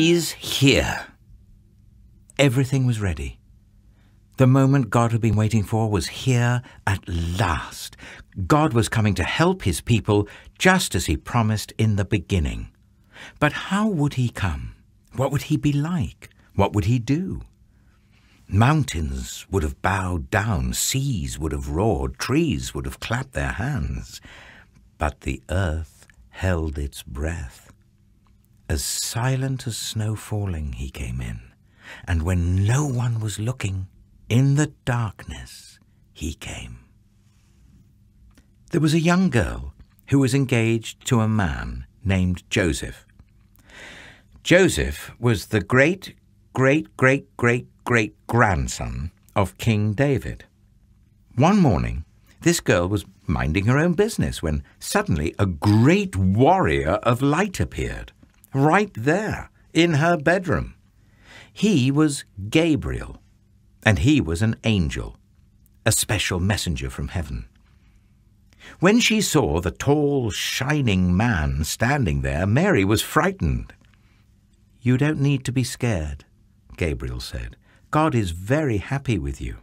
He's here. Everything was ready. The moment God had been waiting for was here at last. God was coming to help his people just as he promised in the beginning. But how would he come? What would he be like? What would he do? Mountains would have bowed down, seas would have roared, trees would have clapped their hands. But the earth held its breath. As silent as snow falling, he came in. And when no one was looking, in the darkness, he came. There was a young girl who was engaged to a man named Joseph. Joseph was the great-great-great-great-great-grandson of King David. One morning, this girl was minding her own business when suddenly a great warrior of light appeared, right there in her bedroom. He was Gabriel, and he was an angel, a special messenger from heaven. When she saw the tall, shining man standing there, Mary was frightened. "You don't need to be scared," Gabriel said. "God is very happy with you."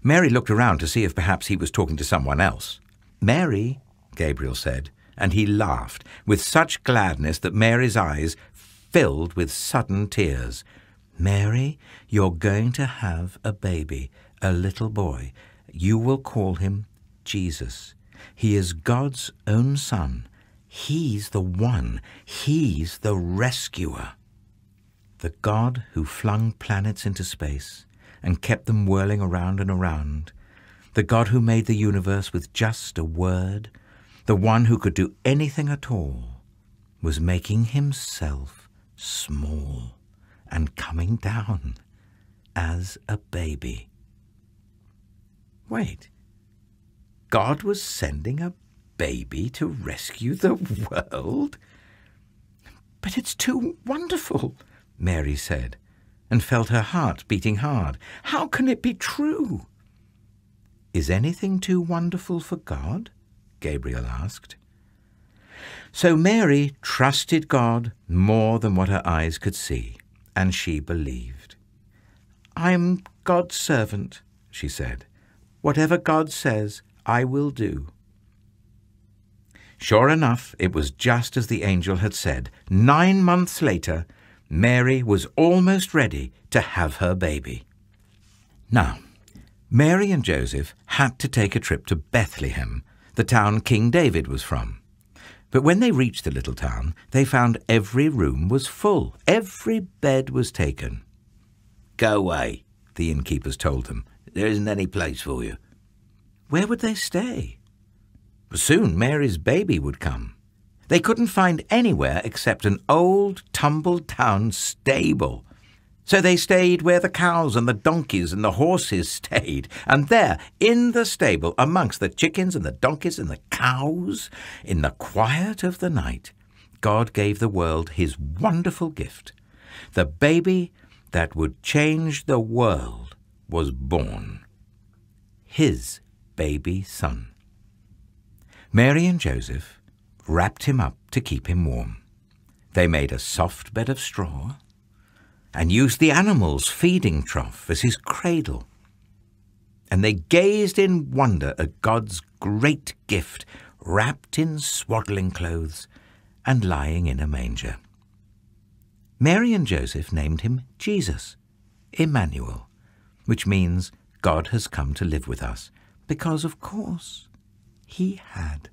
Mary looked around to see if perhaps he was talking to someone else. "Mary," Gabriel said, and he laughed with such gladness that Mary's eyes filled with sudden tears. "Mary, you're going to have a baby, a little boy. You will call him Jesus. He is God's own son. He's the one. He's the rescuer. The God who flung planets into space and kept them whirling around and around. The God who made the universe with just a word. The one who could do anything at all was making himself small and coming down as a baby." Wait, God was sending a baby to rescue the world? "But it's too wonderful," Mary said, and felt her heart beating hard. "How can it be true?" "Is anything too wonderful for God?" Gabriel asked. So Mary trusted God more than what her eyes could see, and she believed. "I'm God's servant," she said. "Whatever God says, I will do." Sure enough, it was just as the angel had said. 9 months later, Mary was almost ready to have her baby. Now, Mary and Joseph had to take a trip to Bethlehem, the town King David was from. But when they reached the little town, they found every room was full. Every bed was taken. "Go away," the innkeepers told them. "There isn't any place for you." Where would they stay? Soon Mary's baby would come. They couldn't find anywhere except an old, tumbled-down stable. So they stayed where the cows and the donkeys and the horses stayed. And there, in the stable, amongst the chickens and the donkeys and the cows, in the quiet of the night, God gave the world his wonderful gift. The baby that would change the world was born. His baby son. Mary and Joseph wrapped him up to keep him warm. They made a soft bed of straw and used the animal's feeding trough as his cradle. And they gazed in wonder at God's great gift, wrapped in swaddling clothes and lying in a manger. Mary and Joseph named him Jesus, Emmanuel, which means God has come to live with us, because, of course, he had.